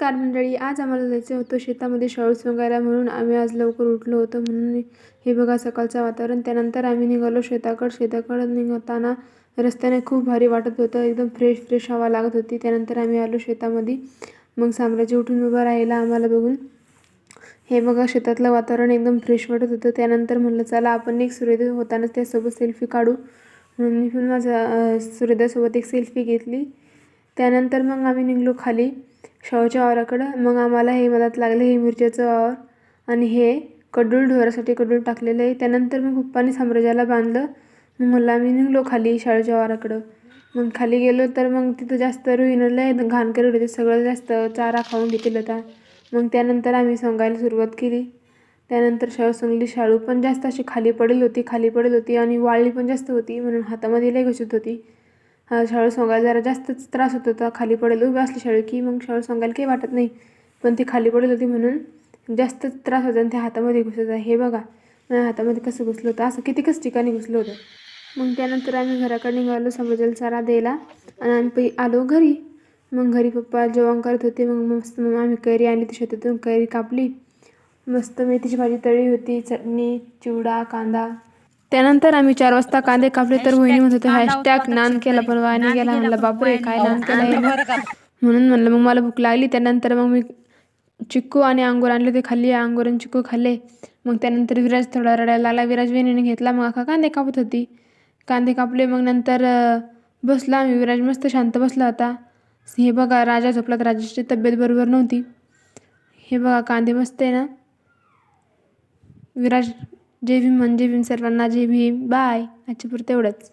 नमस्कार मंडळी, आज आम्हाला जायचं होतं शेतामध्ये शाळू सोंगायला, म्हणून आम्ही आज लवकर उठलो होतो. म्हणून हे बघा सकाळचं वातावरण. त्यानंतर आम्ही निघालो शेताकडे निघताना रस्त्याने खूप भारी वाटत होतं, एकदम फ्रेश हवा लागत होती. त्यानंतर आम्ही आलो शेतामध्ये. मग साम्राज्य उठून उभा राहिला आम्हाला बघून. हे बघा शेतातलं वातावरण एकदम फ्रेश वाटत होतं. त्यानंतर म्हणलं चला आपण एक सूर्योदय होताना त्यासोबत सेल्फी काढू, म्हणून मी पण माझ्या सूर्योदयासोबत एक सेल्फी घेतली. त्यानंतर मग आम्ही निघलो खाली शाळूच्या वावराकडं. मग आम्हाला हे मदत लागले, हे मिरच्याचं वावर आणि हे कडूल ढोरासाठी कडूल टाकलेलं आहे. त्यानंतर मग पप्पांनी साम्राज्याला बांधलं. मग मला आम्ही निघलो खाली शाळूच्या वावराकडं. मग खाली गेलो तर मग तिथं जास्त रुईनला घाण करत होते, सगळं जास्त चारा खाऊन घेतील होता. मग त्यानंतर आम्ही सोंगायला सुरुवात केली. त्यानंतर शाळू सोंगली. शाळू पण जास्त अशी खाली पडेल होती आणि वाळली पण जास्त होती, म्हणून हातामध्ये लय घुसत होती. शाळू सोंगायला जरा जास्तच त्रास होत होता. खाली पडेल उभी असली शाळू की मग शाळू सोंगायला काही वाटत नाही, पण ती खाली पडेल होती म्हणून जास्तच त्रास होता आणि त्या हातामध्ये घुसत आहे. हे बघा माझ्या हातामध्ये कसं घुसलं होतं, असं कितीकच ठिकाणी घुसलं होतं. मग त्यानंतर आम्ही घराकडे निघालो साम्राज्याला चारा द्यायला आणि आम्ही आलो घरी. मग घरी पप्पा जेवण करत होते. मग आम्ही कैरी आणली ती शेतातून, कैरी कापली. मस्त मेथीची भाजी तळली होती, चटणी, चिवडा, कांदा. त्यानंतर आम्ही 4 वाजता कांदे कापले तर वहिनी म्हणत होते हॅशटॅग नान केला, पण वाणी गेला. म्हणलं बापरे काय नान केला आहे ना, म्हणून म्हणलं मग मला भूक लागली. त्यानंतर मग मी चिक्कू आणि अंगूर आणले ते खाल्ली, अंगूर आणि चिक्कू खाल्ले. मग त्यानंतर विराज थोडा रडायला लागला. विराज वहिनीने घेतला, मग अख्खा कांदे कापत होती. कांदे कापले. मग नंतर बसला आम्ही. विराज मस्त शांत बसला होता. हे बघा राजा झोपला, तर राजाची तब्येत बरोबर नव्हती. हे बघा कांदे मस्त आहे ना. विराज जय भीम म्हण, जय भीम सर्वांना, जय भीम. बाय. आजच्या पुरतं एवढंच.